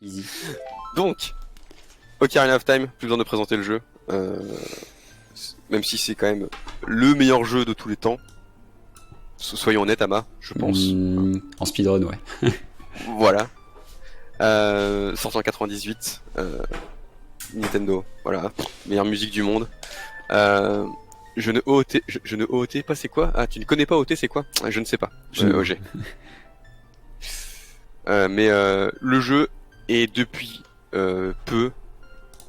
Easy. Donc, Ocarina of Time, plus besoin de présenter le jeu. Même si c'est quand même le meilleur jeu de tous les temps. Soyons honnêtes, Ama, je pense. En speedrun, ouais. Voilà. Sorti en 98. Nintendo, voilà. Meilleure musique du monde. Je ne OOT pas, c'est quoi? Ah, tu ne connais pas OOT, c'est quoi? Je ne sais pas. OG. Mais le jeu est depuis peu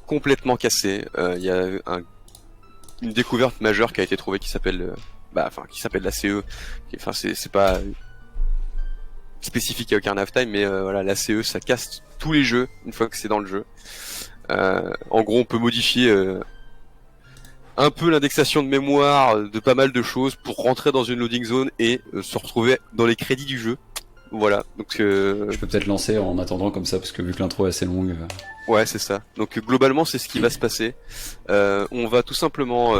complètement cassé. Il y a une découverte majeure qui a été trouvée qui s'appelle la CE. Enfin, c'est pas spécifique à Ocarina of Time, mais voilà, la CE, ça casse tous les jeux une fois que c'est dans le jeu. En gros, on peut modifier un peu l'indexation de mémoire de pas mal de choses pour rentrer dans une loading zone et se retrouver dans les crédits du jeu. Voilà, donc Je peux peut-être lancer en attendant comme ça, parce que vu que l'intro est assez longue. Ouais, c'est ça. Donc globalement, c'est ce qui va se passer. On va tout simplement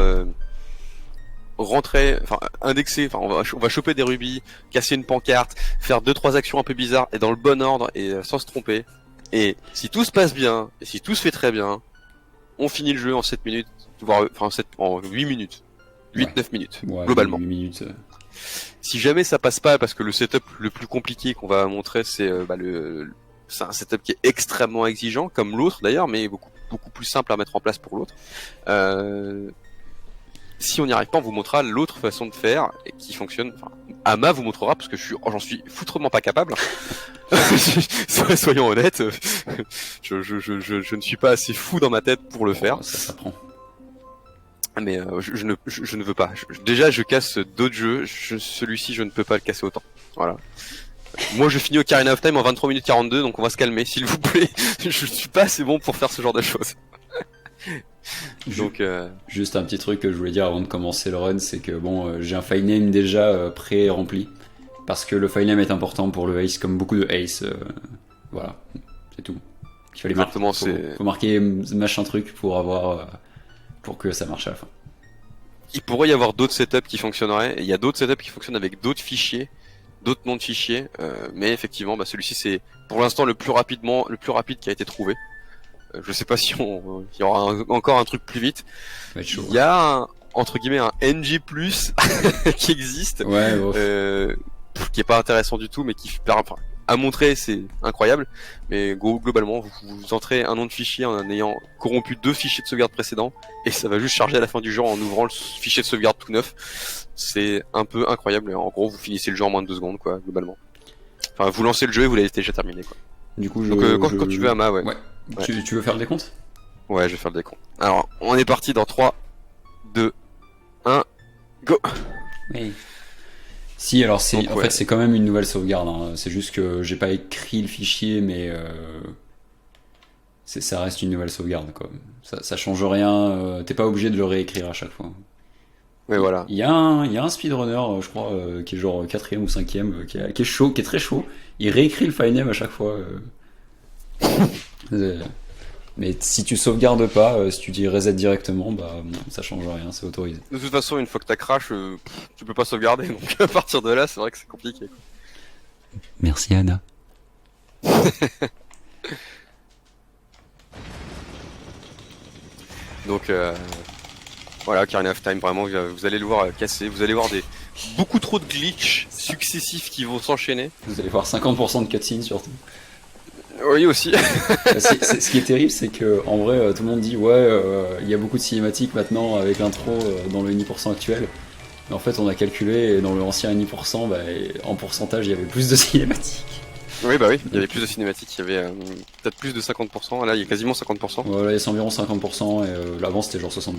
rentrer, enfin indexer, enfin on va choper des rubis, casser une pancarte, faire 2-3 actions un peu bizarres et dans le bon ordre et sans se tromper. Et si tout se passe bien, et si tout se fait très bien, on finit le jeu en 7 minutes, voire en 8 minutes. 8-9 minutes, Ouais, globalement. 8 minutes. Si jamais ça passe pas, parce que le setup le plus compliqué qu'on va montrer, c'est c'est un setup qui est extrêmement exigeant, comme l'autre d'ailleurs, mais beaucoup plus simple à mettre en place pour l'autre. Si on n'y arrive pas, on vous montrera l'autre façon de faire et qui fonctionne. Enfin, Ama vous montrera parce que j'en suis foutrement pas capable. Soyons honnêtes, je ne suis pas assez fou dans ma tête pour le faire. Ça s'apprend. Mais je ne veux pas. Déjà, je casse d'autres jeux. Celui-ci, je ne peux pas le casser autant. Voilà. Moi, je finis Ocarina of Time en 23 minutes 42, donc on va se calmer, s'il vous plaît. Je suis pas assez bon pour faire ce genre de choses. Donc, Juste un petit truc que je voulais dire avant de commencer le run, c'est que bon, j'ai un file name déjà pré-rempli. Parce que le file name est important pour le ace, comme beaucoup de ace. Voilà, c'est tout. Il fallait exactement, faut marquer machin truc pour avoir. Pour que ça marche à la fin. Il pourrait y avoir d'autres setups qui fonctionneraient. Et il y a d'autres setups qui fonctionnent avec d'autres fichiers, d'autres noms de fichiers. Mais effectivement, celui-ci c'est pour l'instant le plus rapide qui a été trouvé. Je sais pas si il y aura encore un truc plus vite. Il y a entre guillemets un NG+ qui existe, qui est pas intéressant du tout, mais qui permet, à montrer, c'est incroyable. Mais globalement, vous entrez un nom de fichier en ayant corrompu 2 fichiers de sauvegarde précédents, et ça va juste charger à la fin du jeu en ouvrant le fichier de sauvegarde tout neuf. C'est un peu incroyable. En gros, vous finissez le jeu en moins de 2 secondes, quoi, globalement. Enfin, vous lancez le jeu et vous l'avez déjà terminé, quoi. Du coup, donc quand tu veux, Ama, ouais. Tu veux faire le décompte? Ouais, je vais faire le décompte. Alors, on est parti dans 3, 2, 1, go! Oui. Si, alors en fait c'est quand même une nouvelle sauvegarde, hein. C'est juste que j'ai pas écrit le fichier, mais ça reste une nouvelle sauvegarde, quoi. Ça change rien, t'es pas obligé de le réécrire à chaque fois. Mais voilà. Il y a un speedrunner, je crois, qui est genre 4ème ou 5ème, qui est chaud, qui est très chaud. Il réécrit le file name à chaque fois. Mais si tu sauvegardes pas, si tu dis reset directement, bah bon, ça change rien, c'est autorisé. De toute façon, une fois que t'as crash, tu peux pas sauvegarder, donc à partir de là, c'est vrai que c'est compliqué. Merci Anna. Donc voilà, Ocarina of Time, vraiment, vous allez le voir casser, vous allez voir beaucoup trop de glitches successifs qui vont s'enchaîner. Vous allez voir 50% de cutscenes surtout. Oui, aussi. Ce qui est terrible, c'est que en vrai, tout le monde dit ouais, il y a beaucoup de cinématiques maintenant avec l'intro dans le 1% actuel. Mais en fait, on a calculé et dans le ancien 1%, en pourcentage, il y avait plus de cinématiques. Oui, il y avait plus de cinématiques, il y avait peut-être plus de 50%. Là, il y a quasiment 50%. Ouais, là, c'est environ 50% et l'avant c'était genre 60%.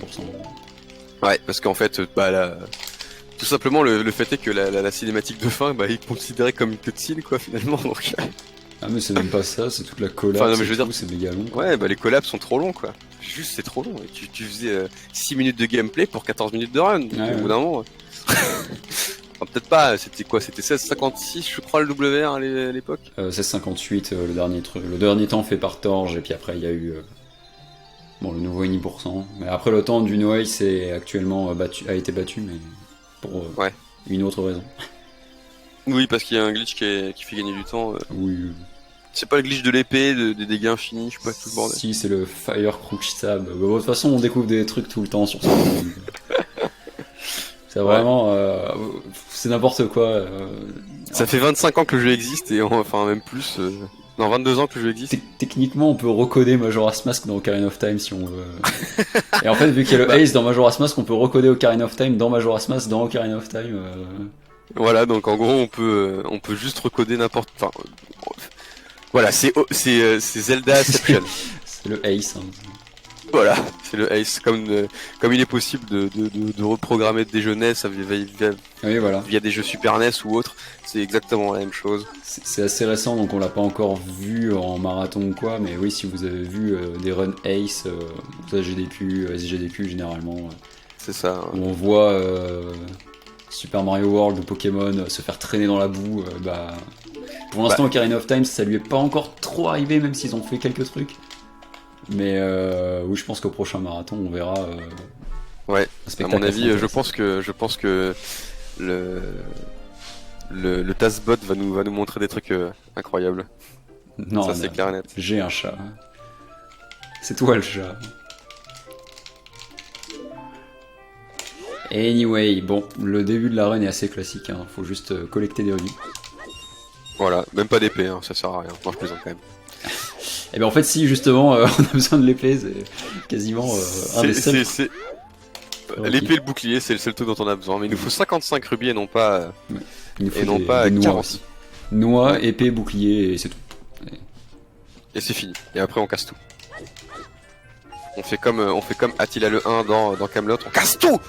Ouais, parce qu'en fait, tout simplement, le fait est que la cinématique de fin, est considérée comme une cutscene, quoi, finalement. Donc... Ah mais c'est même pas ça, c'est toute la collapse, enfin, non, mais je veux dire, c'est méga long, quoi. Ouais, les collabs sont trop longs, quoi. Juste, c'est trop long. Et tu faisais 6 minutes de gameplay pour 14 minutes de run. Donc, au bout d'un moment... enfin, peut-être pas, c'était quoi? C'était 16,56 je crois le WR à l'époque. 16,58 le dernier truc. Le dernier temps fait par Torge, et puis après il y a eu le nouveau 1%. Mais après le temps du Noël c'est actuellement a été battu, mais pour une autre raison. Oui, parce qu'il y a un glitch qui fait gagner du temps. Oui. C'est pas le glitch de l'épée, des dégâts infinis, je sais pas tout le bordel. Si, c'est le Fire Crooch Stab. Bon, de toute façon, on découvre des trucs tout le temps sur ce jeu. C'est vraiment... c'est n'importe quoi. Ça fait 25 ans que le jeu existe, et enfin même plus... Non, 22 ans que le jeu existe. Techniquement, on peut recoder Majora's Mask dans Ocarina of Time si on veut. Et en fait, vu qu'il y a le Ace dans Majora's Mask, on peut recoder Ocarina of Time dans Majora's Mask dans Ocarina of Time. Voilà, donc en gros, on peut juste recoder n'importe... Enfin, voilà, c'est Zeldaception. C'est le Ace. Hein. Voilà, c'est le Ace. Comme il est possible de reprogrammer des jeux NES Oui, voilà. via des jeux Super NES ou autres, c'est exactement la même chose. C'est assez récent, donc on l'a pas encore vu en marathon ou quoi, mais oui, si vous avez vu des runs Ace, SGDQ, SGDQ généralement, C'est ça. où on voit Super Mario World ou Pokémon se faire traîner dans la boue, pour l'instant Ocarina of Time ça lui est pas encore trop arrivé, même s'ils ont fait quelques trucs. Mais oui, je pense qu'au prochain marathon on verra. Ouais. À mon avis, je pense que le TASBot va nous montrer des trucs incroyables. Non, ça c'est clair et net. J'ai un chat. C'est toi le chat. Anyway, bon, le début de la run est assez classique, hein. Faut juste collecter des rubis. Voilà, même pas d'épée, hein, ça sert à rien. Moi je plaisante quand même. Et bien en fait, si justement on a besoin de l'épée, c'est quasiment un des seuls. L'épée et le bouclier, c'est le seul truc dont on a besoin. Mais il nous faut 55 rubis et non pas, il nous faut des noix 40. aussi. Noix, épée, bouclier, et c'est tout. Et c'est fini. Et après on casse tout. On fait comme Attila le 1 dans Camelot, on casse tout.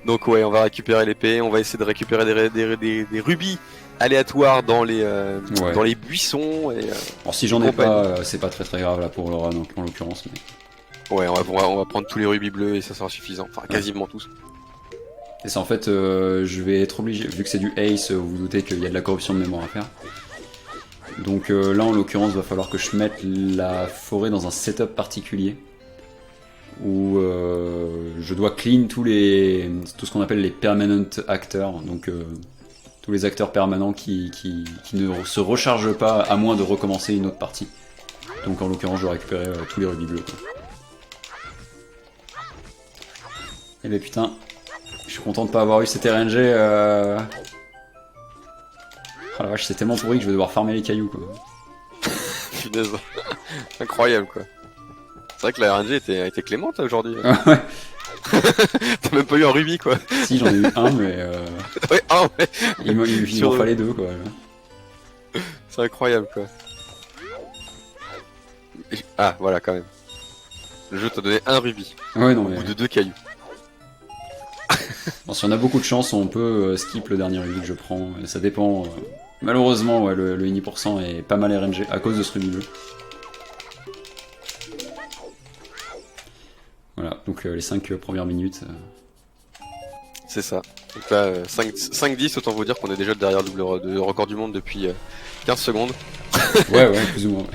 Donc ouais, on va récupérer l'épée, on va essayer de récupérer des rubis aléatoires dans les buissons. Et, alors si j'en ai pas, c'est pas très grave là pour le run en l'occurrence. Mais... ouais, on va prendre tous les rubis bleus et ça sera suffisant, enfin quasiment tous. Et c'est en fait, je vais être obligé, vu que c'est du Ace, vous vous doutez qu'il y a de la corruption de mémoire à faire. Donc là en l'occurrence, va falloir que je mette la forêt dans un setup particulier où je dois clean tout ce qu'on appelle les permanent acteurs, donc tous les acteurs permanents qui ne se rechargent pas à moins de recommencer une autre partie. Donc en l'occurrence, je dois récupérer tous les rubis bleus. Et ben putain, je suis content de pas avoir eu cet RNG. Oh la vache, c'est tellement pourri que je vais devoir farmer les cailloux quoi. Punaise, incroyable quoi. C'est vrai que la RNG était clémente aujourd'hui. Ouais. T'as même pas eu un rubis quoi. Si, j'en ai eu un, mais ouais, ouais. Il m'en fallait deux quoi. C'est incroyable quoi. Ah voilà quand même. Le jeu t'a donné un rubis. Ouais, non, au mais... bout de 2 cailloux. Bon, si on a beaucoup de chance, on peut skip le dernier rubis que je prends. Ça dépend. Malheureusement, ouais, le ini% est pas mal RNG à cause de ce rubis bleu. Voilà, donc les 5 premières minutes. C'est ça. Donc là, 5-10, autant vous dire qu'on est déjà derrière le record du monde depuis 15 secondes. Ouais, plus ou moins.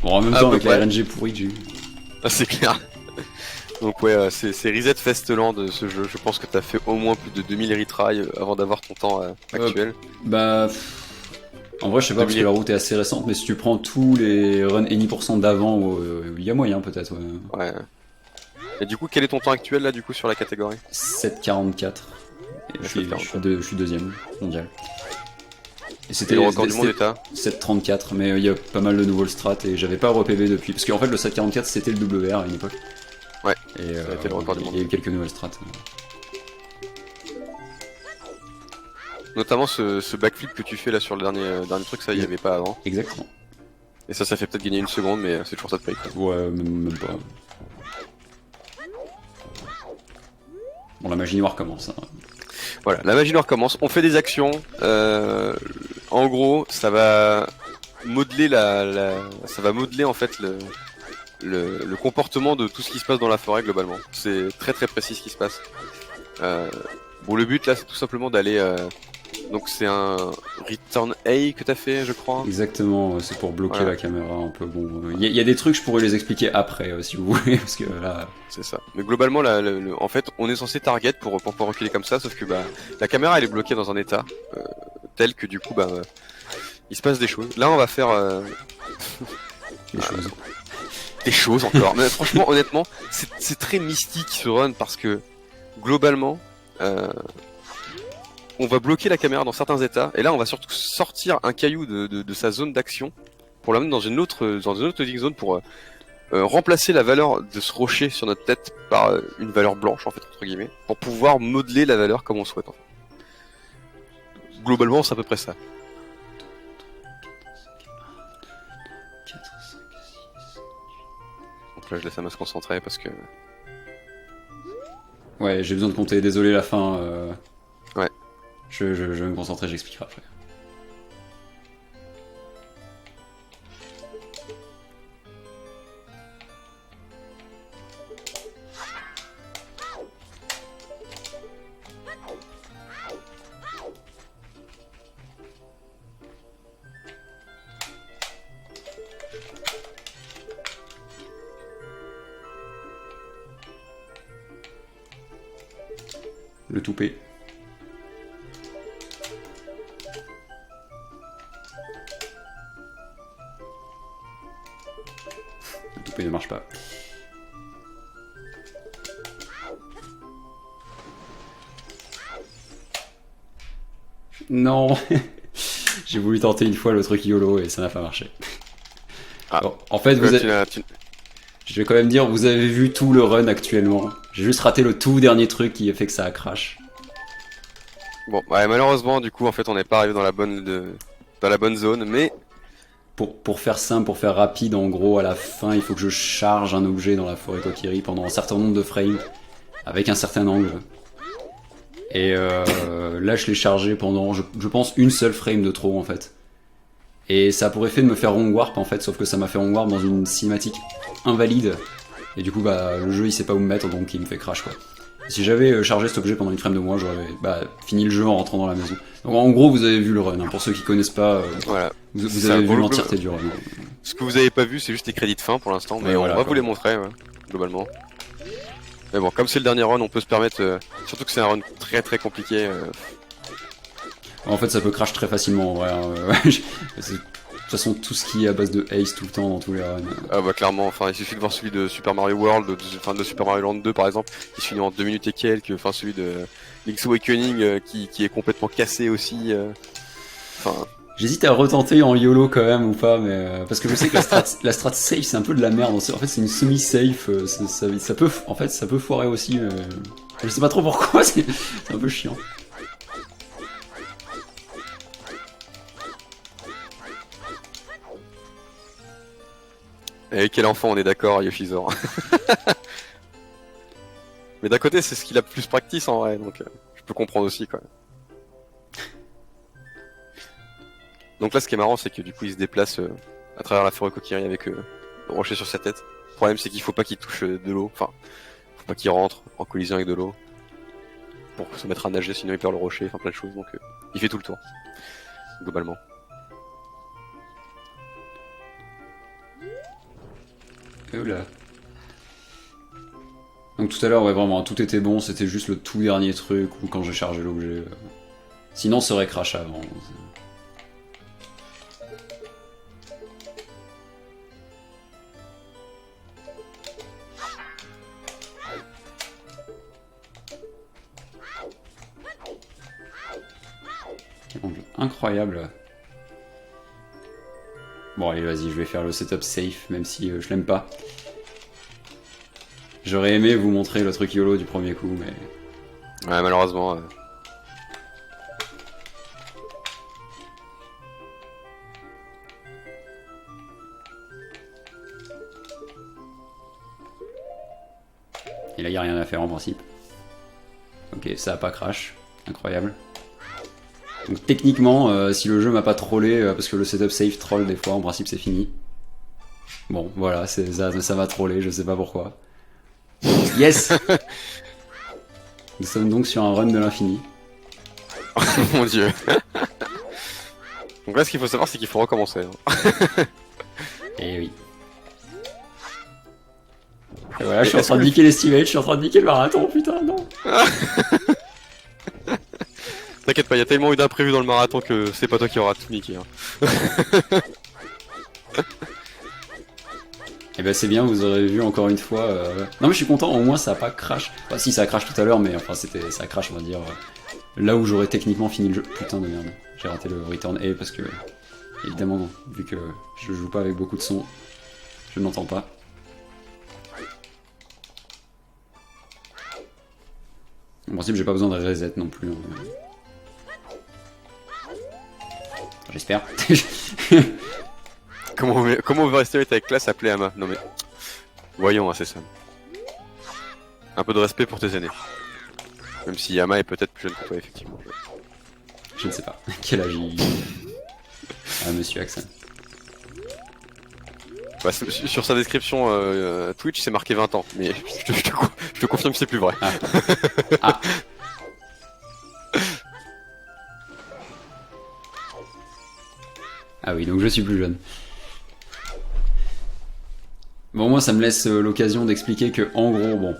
Bon, en même temps, avec la RNG pourrie que j'ai eu. Ah, c'est clair. Donc ouais, c'est Reset Festland ce jeu. Je pense que t'as fait au moins plus de 2000 retries avant d'avoir ton temps actuel. En vrai, je sais pas, parce que la route est assez récente, mais si tu prends tous les runs ini% d'avant, il y a moyen peut-être. Ouais. Et du coup, quel est ton temps actuel là, du coup, sur la catégorie? 7,44. Je suis deuxième mondial. Et c'était le record du monde état 7,34, mais il y a pas mal de nouveaux le strat et j'avais pas re-PV depuis. Parce qu'en fait, le 7,44 c'était le WR à une époque. Ouais, et ça a été le record du monde. Il y a eu quelques nouvelles strats. Notamment ce backflip que tu fais là sur le dernier truc, ça il y avait pas avant. Exactement. Et ça fait peut-être gagner une seconde, mais c'est toujours ça de paye. Ouais, même pas. Bon, la magie noire commence. Hein. Voilà, la magie noire commence. On fait des actions. En gros, ça va modeler ça va modeler en fait le comportement de tout ce qui se passe dans la forêt globalement. C'est très très précis ce qui se passe. Bon, le but là, c'est tout simplement d'aller. Donc c'est un return A que t'as fait, je crois. Exactement, c'est pour bloquer la caméra un peu. Bon, il y a des trucs, je pourrais les expliquer après si vous voulez, parce que là. C'est ça. Mais globalement, là, en fait, on est censé target pour pouvoir reculer comme ça, sauf que la caméra elle est bloquée dans un état tel que du coup il se passe des choses. Là, on va faire Les choses. des choses encore. Mais franchement, honnêtement, c'est très mystique ce run parce que globalement, on va bloquer la caméra dans certains états et là, on va surtout sortir un caillou de sa zone d'action pour l'amener dans une autre loading zone pour remplacer la valeur de ce rocher sur notre tête par une valeur blanche en fait entre guillemets pour pouvoir modeler la valeur comme on souhaite. En fait. Globalement, c'est à peu près ça. Donc là, je laisse Ama se concentrer parce que. Ouais, j'ai besoin de compter. Désolé la fin. Ouais. Je vais me concentrer, j'expliquerai après. Le toupet. Le toupet ne marche pas. Non. J'ai voulu tenter une fois le truc YOLO et ça n'a pas marché. Ah. Bon, en fait, vous avez... Je vais quand même dire, vous avez vu tout le run actuellement. J'ai juste raté le tout dernier truc qui a fait que ça a crash. Bon, ouais, malheureusement, du coup, en fait, on n'est pas arrivé dans la bonne zone, mais Pour faire simple, pour faire rapide, en gros, à la fin, il faut que je charge un objet dans la forêt Kokiri pendant un certain nombre de frames, avec un certain angle. Et là, je l'ai chargé pendant, je pense, une seule frame de trop, en fait. Et ça a pour effet de me faire wrong warp, en fait, sauf que ça m'a fait wrong warp dans une cinématique invalide. Et du coup, bah, le jeu, il sait pas où me mettre, donc il me fait crash, quoi. Si j'avais chargé cet objet pendant une frame de moins, j'aurais fini le jeu en rentrant dans la maison. Donc en gros, vous avez vu le run. Hein. Pour ceux qui connaissent pas, voilà. vous avez vu l'entièreté du run. Ce que vous avez pas vu, c'est juste les crédits de fin pour l'instant, mais ouais, on voilà, va vous les montrer, ouais, globalement. Mais bon, comme c'est le dernier run, on peut se permettre, surtout que c'est un run très très compliqué. En fait, ça peut crash très facilement, en vrai. Hein. De toute façon, tout ce qui est à base de haste tout le temps dans tous les runs. Ah bah clairement, enfin il suffit de voir celui de Super Mario World, de Super Mario Land 2 par exemple, qui se finit en 2 minutes et quelques, enfin celui de Link's Awakening qui est complètement cassé aussi. Enfin. J'hésite à retenter en YOLO quand même ou pas, mais parce que je sais que la strat safe c'est un peu de la merde. En fait, c'est une semi-safe. Ça peut foirer aussi. Mais... Je sais pas trop pourquoi. C'est un peu chiant. Et quel enfant, on est d'accord, Yoshizor. Mais d'un côté, c'est ce qu'il a plus practice en vrai, donc je peux comprendre aussi quoi. Donc là, ce qui est marrant, c'est que du coup, il se déplace à travers la forêt Kokiri avec le rocher sur sa tête. Le problème, c'est qu'il faut pas qu'il touche de l'eau, enfin, faut pas qu'il rentre en collision avec de l'eau pour se mettre à nager, sinon il perd le rocher, enfin plein de choses, donc il fait tout le tour, globalement. Là. Donc tout à l'heure, ouais, vraiment, tout était bon, c'était juste le tout dernier truc ou quand j'ai chargé l'objet. Sinon, ça aurait crash avant. Incroyable. Bon allez vas-y, je vais faire le setup safe, même si je l'aime pas. J'aurais aimé vous montrer le truc YOLO du premier coup, mais... Ouais, malheureusement... Et là, il n'y a rien à faire en principe. Ok, ça a pas crash. Incroyable. Donc techniquement, si le jeu m'a pas trollé, parce que le setup safe troll des fois, en principe c'est fini. Bon, voilà, ça m'a trollé, je sais pas pourquoi. Yes. Nous sommes donc sur un run de l'infini. Oh mon dieu. Donc là, ce qu'il faut savoir, c'est qu'il faut recommencer. Et oui. Et voilà, je suis en train de niquer l'estimate, je suis en train de niquer le marathon, putain, non. T'inquiète pas, il y a tellement eu d'imprévus dans le marathon que c'est pas toi qui aura tout niqué. Hein. Et ben c'est bien, vous aurez vu encore une fois. Non mais je suis content, au moins ça a pas crash. Enfin si ça a crash tout à l'heure, mais enfin ça crash on va dire là où j'aurais techniquement fini le jeu. Putain de merde, j'ai raté le return A parce que évidemment vu que je joue pas avec beaucoup de son, je n'entends pas. En principe j'ai pas besoin de reset non plus. J'espère. Comment overestimate avec classe appelé Ama? Non mais... Voyons, hein, c'est ça. Un peu de respect pour tes aînés. Même si Ama est peut-être plus jeune que toi, effectivement. Je ne sais pas. Quel âge il... Ah, monsieur Axel. Bah, sur sa description Twitch, c'est marqué 20 ans. Mais je te confirme que c'est plus vrai. Ah. Ah. Ah oui, donc je suis plus jeune. Bon, moi ça me laisse l'occasion d'expliquer que, en gros, bon...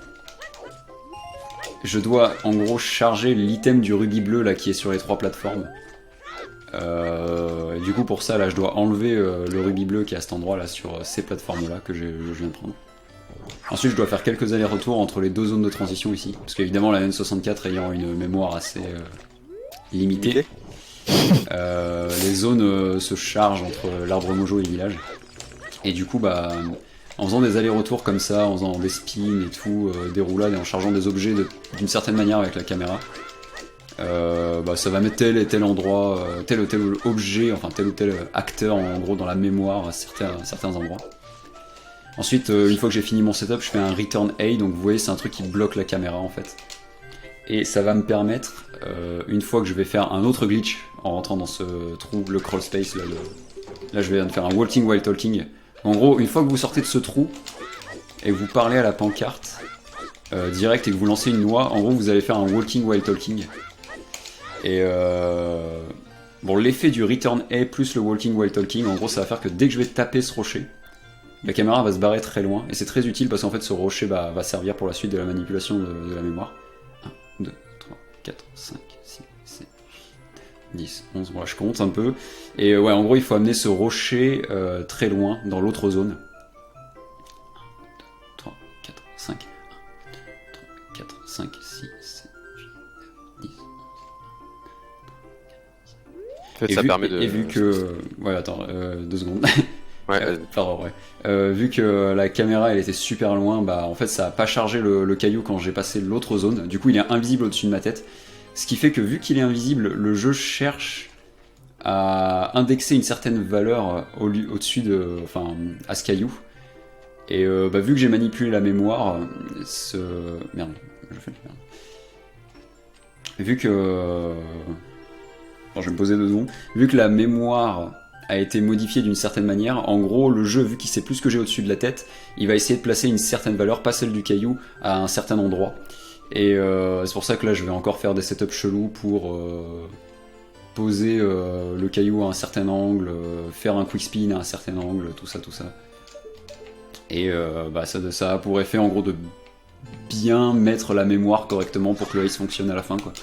Je dois, en gros, charger l'item du rubis bleu, là, qui est sur les 3 plateformes. Du coup, pour ça, là, je dois enlever le rubis bleu qui est à cet endroit, là, sur ces plateformes-là, que je viens de prendre. Ensuite, je dois faire quelques allers-retours entre les 2 zones de transition, ici. Parce qu'évidemment, la N64 ayant une mémoire assez limitée, les zones se chargent entre l'arbre mojo et le village. Et du coup, bah... En faisant des allers-retours comme ça, en faisant des spins et tout, des roulades et en chargeant des objets d'une certaine manière avec la caméra, bah ça va mettre tel et tel endroit, tel ou tel objet, enfin tel ou tel acteur en gros dans la mémoire à certains endroits. Ensuite, une fois que j'ai fini mon setup, je fais un return A, donc vous voyez c'est un truc qui bloque la caméra en fait. Et ça va me permettre, une fois que je vais faire un autre glitch en rentrant dans ce trou, le crawl space, là je vais faire un walking while talking. En gros, une fois que vous sortez de ce trou et que vous parlez à la pancarte direct et que vous lancez une noix, en gros vous allez faire un walking while talking. Et bon, l'effet du return A plus le walking while talking, en gros ça va faire que dès que je vais taper ce rocher, la caméra va se barrer très loin. Et c'est très utile parce qu'en fait ce rocher va servir pour la suite de la manipulation de la mémoire. 1, 2, 3, 4, 5, 6, 7, 10, 11, voilà, je compte un peu. Et ouais, en gros, il faut amener ce rocher très loin, dans l'autre zone. 1, 2, 3, 4, 5, 1, 2, 3, 4, 5, 6, 7, 8, 9, 10, 11, 12, 13, 14, 15. En fait, ça permet de... Et vu que... Ouais, attends, 2 secondes. Ouais, pardon, ouais. Vu que la caméra elle était super loin, bah en fait ça a pas chargé le caillou quand j'ai passé l'autre zone. Du coup, il est invisible au-dessus de ma tête. Ce qui fait que vu qu'il est invisible, le jeu cherche à indexer une certaine valeur au-dessus de, enfin, à ce caillou. Et bah, vu que j'ai manipulé la mémoire, merde, je fais merde. Vu que, bon, je vais me poser 2 secondes. Vu que la mémoire a été modifiée d'une certaine manière, en gros, le jeu, vu qu'il sait plus ce que j'ai au-dessus de la tête, il va essayer de placer une certaine valeur, pas celle du caillou, à un certain endroit. Et c'est pour ça que là, je vais encore faire des setups chelous pour poser le caillou à un certain angle, faire un quick spin à un certain angle, tout ça. Et bah, ça a pour effet en gros de bien mettre la mémoire correctement pour que le race fonctionne à la fin, quoi.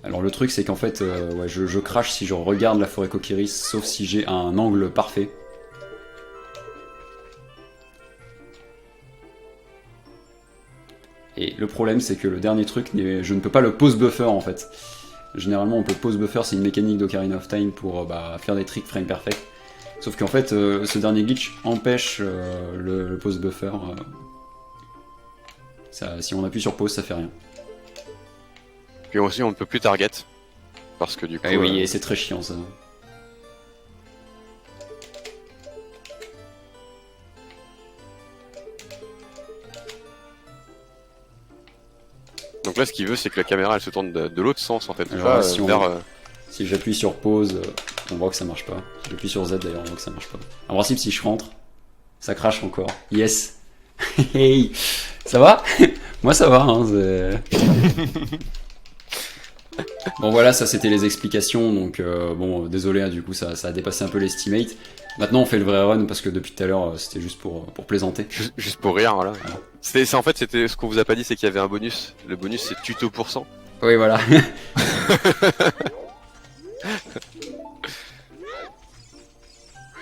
Alors le truc c'est qu'en fait ouais, je crash si je regarde la forêt Kokiri, sauf si j'ai un angle parfait. Et le problème c'est que le dernier truc, je ne peux pas le pause buffer en fait. Généralement on peut pause buffer, c'est une mécanique d'Ocarina of Time pour faire des tricks frame perfect. Sauf qu'en fait ce dernier glitch empêche le pause buffer. Si on appuie sur pause ça fait rien. Puis aussi on ne peut plus target. Parce que du coup... Ah oui, et c'est très chiant ça. Donc là ce qu'il veut c'est que la caméra elle se tourne de l'autre sens en fait. Alors, Pas, si j'appuie sur pause, on voit que ça marche pas. Si j'appuie sur Z d'ailleurs, on voit que ça marche pas. En principe si je rentre, ça crache encore. Yes. Hey, ça va? Moi ça va, hein, Bon voilà, ça c'était les explications, donc bon désolé, hein, du coup ça a dépassé un peu l'estimate. Maintenant on fait le vrai run parce que depuis tout à l'heure c'était juste pour plaisanter. Juste pour rire, voilà. En fait c'était ce qu'on vous a pas dit, c'est qu'il y avait un bonus. Le bonus c'est tuto %. Oui, voilà.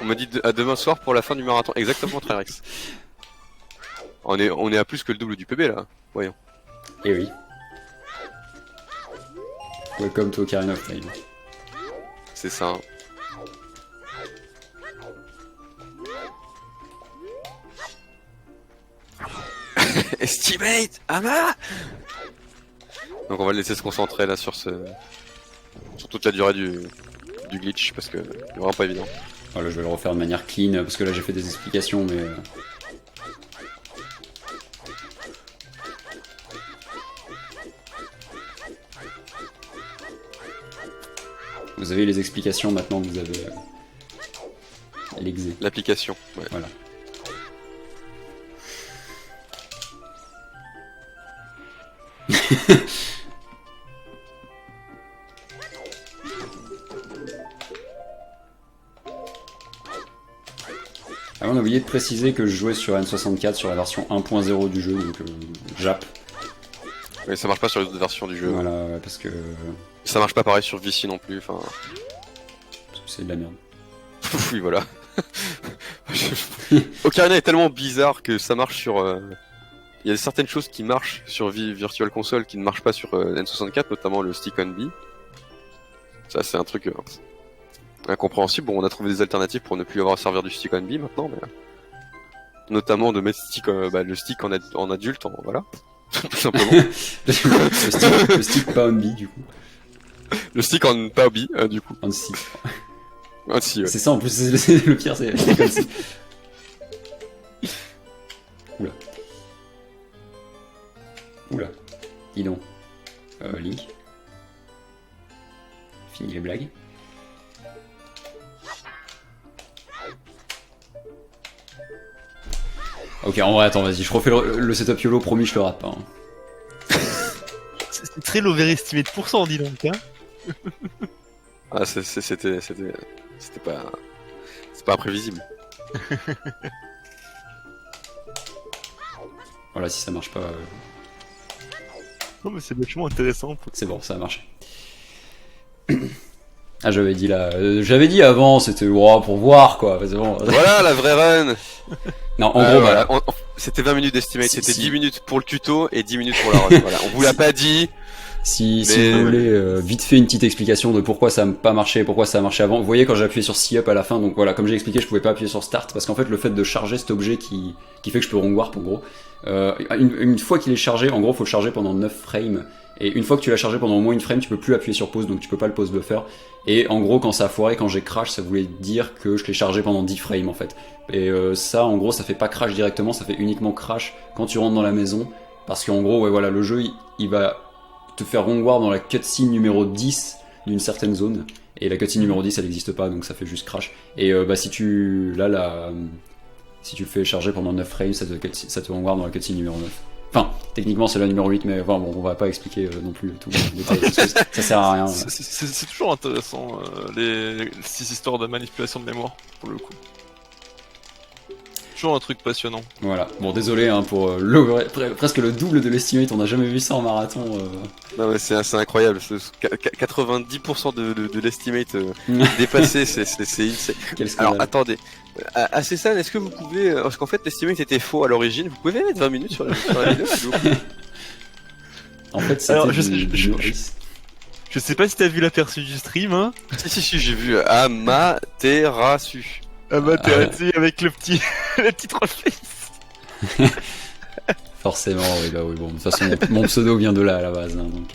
On m'a dit à demain soir pour la fin du marathon. Exactement, Trerex. On est à plus que le double du PB là. Voyons. Et oui. Welcome to Ocarina of Time. C'est ça. Hein. Estimate Ama. Donc on va le laisser se concentrer là sur toute la durée du glitch parce que c'est vraiment pas évident. Voilà, je vais le refaire de manière clean parce que là j'ai fait des explications mais... Vous avez les explications maintenant que vous avez l'exé. L'application, ouais. Voilà. Ah, on a oublié de préciser que je jouais sur N64 sur la version 1.0 du jeu, donc Jap. Mais ça marche pas sur les autres versions du jeu. Voilà, parce que ça marche pas pareil sur Vici non plus, enfin... parce que c'est de la merde. Oui, voilà. Ocarina est tellement bizarre que ça marche sur... Il y a certaines choses qui marchent sur Virtual Console qui ne marchent pas sur N64, notamment le stick on B. Ça, c'est un truc incompréhensible. Bon, on a trouvé des alternatives pour ne plus avoir à servir du stick on B maintenant, mais... Notamment de mettre le stick en adulte, voilà. Tout simplement. le stick pas on B, du coup. Le stick en pas B, du coup. On stick. Ah, si, ouais. C'est ça, en plus, le pire, c'est comme ça. Oula. Oula. Dis donc. Link. Fini les blagues. Ok, en vrai, attends, vas-y, je refais le setup YOLO, promis, je le rate pas. Hein. C'est très l'overestimé de pourcent, dis donc, hein. Ah, c'était pas imprévisible. Voilà, si ça marche pas... Non, mais c'est vachement intéressant. C'est bon, ça a marché. Ah, j'avais dit là... j'avais dit avant, c'était pour voir, quoi. Bon. Voilà, la vraie run. Non, en gros, voilà. C'était 20 minutes d'estimate, c'était Si. 10 minutes pour le tuto et 10 minutes pour la run. Voilà. On vous l'a pas dit. Si vous voulez vite fait une petite explication de pourquoi ça n'a pas marché, pourquoi ça a marché avant, vous voyez quand j'ai appuyé sur C-Up à la fin, donc voilà, comme j'ai expliqué, je pouvais pas appuyer sur Start, parce qu'en fait le fait de charger cet objet qui fait que je peux wrong warp en gros, une fois qu'il est chargé, en gros faut le charger pendant 9 frames, et une fois que tu l'as chargé pendant au moins une frame, tu peux plus appuyer sur pause, donc tu peux pas le pause buffer, et en gros quand ça a foiré, quand j'ai crash, ça voulait dire que je l'ai chargé pendant 10 frames en fait, et ça en gros ça fait pas crash directement, ça fait uniquement crash quand tu rentres dans la maison, parce qu'en gros ouais voilà, le jeu il va te faire wrong warp dans la cutscene numéro 10 d'une certaine zone, et la cutscene numéro 10 elle n'existe pas, donc ça fait juste crash, et si tu si tu le fais charger pendant 9 frames, ça te wrong warp dans la cutscene numéro 9. Enfin, techniquement c'est la numéro 8, mais enfin, bon, on va pas expliquer non plus tout le détail, parce que ça sert à rien. C'est toujours intéressant, ces histoires de manipulation de mémoire, pour le coup. Toujours un truc passionnant. Voilà, bon désolé hein, pour presque le double de l'estimate, on n'a jamais vu ça en marathon. Non mais c'est incroyable, 90% de l'estimate dépassé, c'est insane. Alors attendez, Acessan, est-ce que vous pouvez, parce qu'en fait l'estimate était faux à l'origine, vous pouvez mettre 20 minutes sur la vidéo s'il vous plaît. En fait c'était je sais pas si t'as vu l'aperçu du stream, hein. Si, j'ai vu Amaterasu. Amaterasu avec le petit trollface. Forcément, oui, bah oui, bon, de toute façon, mon pseudo vient de là à la base, hein, donc...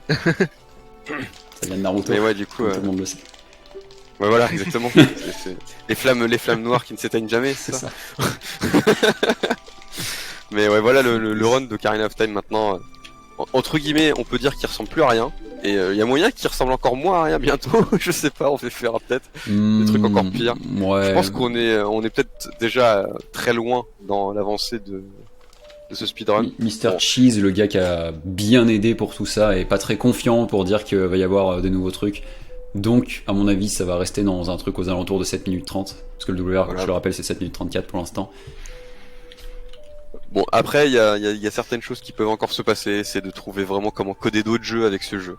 ça vient de Naruto, mais ouais, du coup, tout le monde le sait. Ouais, voilà, exactement. C'est les flammes noires qui ne s'éteignent jamais, c'est ça. Mais ouais, voilà le run d'Ocarina of Time maintenant. Entre guillemets, on peut dire qu'il ressemble plus à rien. Et il y a moyen qu'il ressemble encore moins à rien bientôt. Je sais pas, on fait faire peut-être des trucs encore pires. Ouais. Je pense qu'on est peut-être déjà très loin dans l'avancée de ce speedrun. Mr. Cheese, le gars qui a bien aidé pour tout ça, est pas très confiant pour dire qu'il va y avoir des nouveaux trucs. Donc, à mon avis, ça va rester dans un truc aux alentours de 7 minutes 30. Parce que le WR, voilà. Je le rappelle, c'est 7 minutes 34 pour l'instant. Bon, après, il y a certaines choses qui peuvent encore se passer, c'est de trouver vraiment comment coder d'autres jeux avec ce jeu.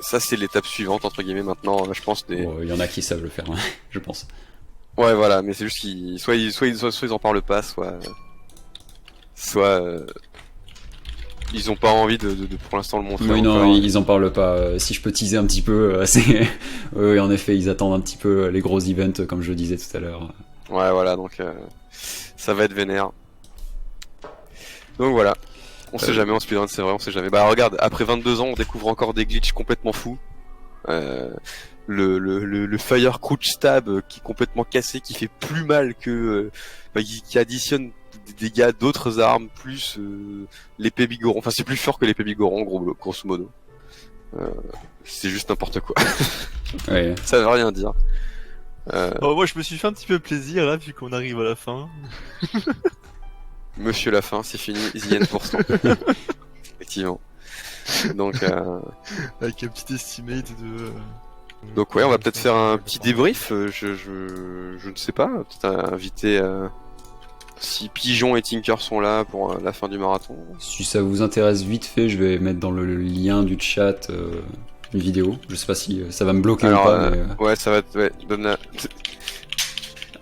Ça, c'est l'étape suivante, entre guillemets, maintenant, je pense. Bon, il y en a qui savent le faire, hein, je pense. Ouais, voilà, mais c'est juste qu'ils, soit ils en parlent pas, soit ils ont pas envie de pour l'instant le montrer. Oui, encore. non, ils en parlent pas. Si je peux teaser un petit peu, c'est. Oui, en effet, ils attendent un petit peu les gros events, comme je disais tout à l'heure. Ouais, voilà, donc ça va être vénère. Donc voilà. On sait jamais en speedrun, c'est vrai, on sait jamais. Bah regarde, après 22 ans, on découvre encore des glitches complètement fous. Le Fire Crouch Stab qui est complètement cassé, qui fait plus mal que... qui additionne des dégâts d'autres armes, plus l'épée Bigoron. Enfin, c'est plus fort que l'épée Bigoron, grosso modo. C'est juste n'importe quoi. Ouais. Ça veut rien dire. Moi, je me suis fait un petit peu plaisir là, vu qu'on arrive à la fin. Monsieur la fin, c'est fini, the end %. Effectivement. Donc, Avec un petit estimate de. donc ouais, on va peut-être faire un petit débrief. Je ne sais pas, peut-être inviter si Pigeon et Tinker sont là pour la fin du marathon. Si ça vous intéresse vite fait, je vais mettre dans le lien du chat une vidéo. Je sais pas si ça va me bloquer Alors, ou pas, mais. ouais, ça va te... Ouais, donne la...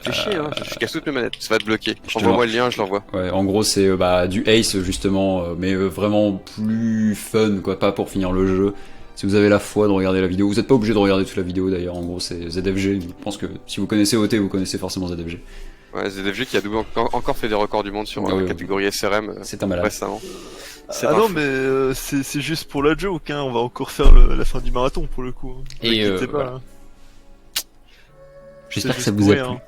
Fais chier, hein, je casse toutes mes manettes, ça va te bloquer. te Envoie-moi le lien, je l'envoie. Ouais, en gros, c'est du Ace, justement, mais vraiment plus fun, quoi, pas pour finir le jeu. Si vous avez la foi de regarder la vidéo, vous n'êtes pas obligé de regarder toute la vidéo d'ailleurs, en gros, c'est ZFG. Je pense que si vous connaissez OT, vous connaissez forcément ZFG. Ouais, ZFG qui a encore fait des records du monde sur la catégorie SRM c'est un malade. récemment. Ah non, mais c'est juste pour la joke, hein. On va encore faire la fin du marathon pour le coup. Hein. Et Inquiétez pas. voilà. Hein. J'espère que C'est ça juste vous a pour plu. rien.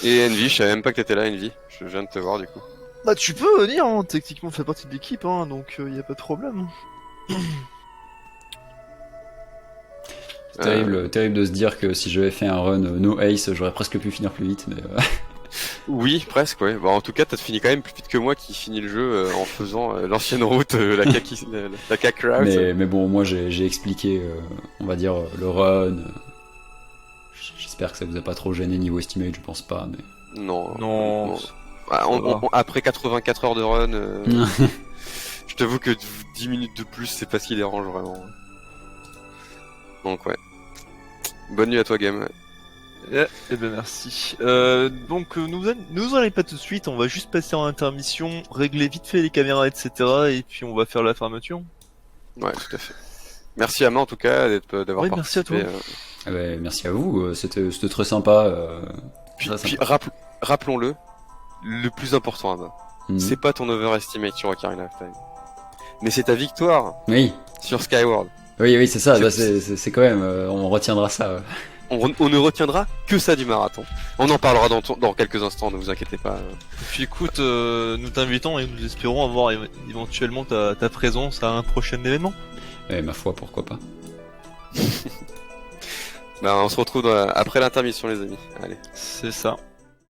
Et Envy, je savais même pas que t'étais là, Envy. Je viens de te voir du coup. Bah tu peux venir, hein. Techniquement tu fais partie de l'équipe, hein, donc y a pas de problème. C'est terrible de se dire que si j'avais fait un run no Ace, j'aurais presque pu finir plus vite, mais. Oui, presque, ouais. Bon, en tout cas, t'as fini quand même plus vite que moi qui finis le jeu en faisant l'ancienne route, la CAC route. Mais bon, moi j'ai expliqué, on va dire, le run. J'espère que ça vous a pas trop gêné niveau estimate, je pense pas, mais. Non. Ah, après 84 heures de run, je t'avoue que 10 minutes de plus, c'est pas ce qui dérange vraiment. Donc ouais. Bonne nuit à toi, Game. Eh ben merci. Donc nous allons pas tout de suite, on va juste passer en intermission, régler vite fait les caméras, etc. Et puis on va faire la fermeture. Ouais, tout à fait. Merci à moi en tout cas d'avoir participé. Merci à toi. Ouais, merci à vous, c'était très sympa. Puis rappelons-le, le plus important, Ama, c'est pas ton overestimate sur Ocarina of Time, mais c'est ta victoire sur Skyward. Oui, c'est ça, c'est quand même, on retiendra ça. On ne retiendra que ça du marathon. On en parlera dans quelques instants, ne vous inquiétez pas. Puis écoute, nous t'invitons et nous espérons avoir éventuellement ta présence à un prochain événement. Et ma foi, pourquoi pas. On se retrouve après l'intermission, les amis. Allez. C'est ça.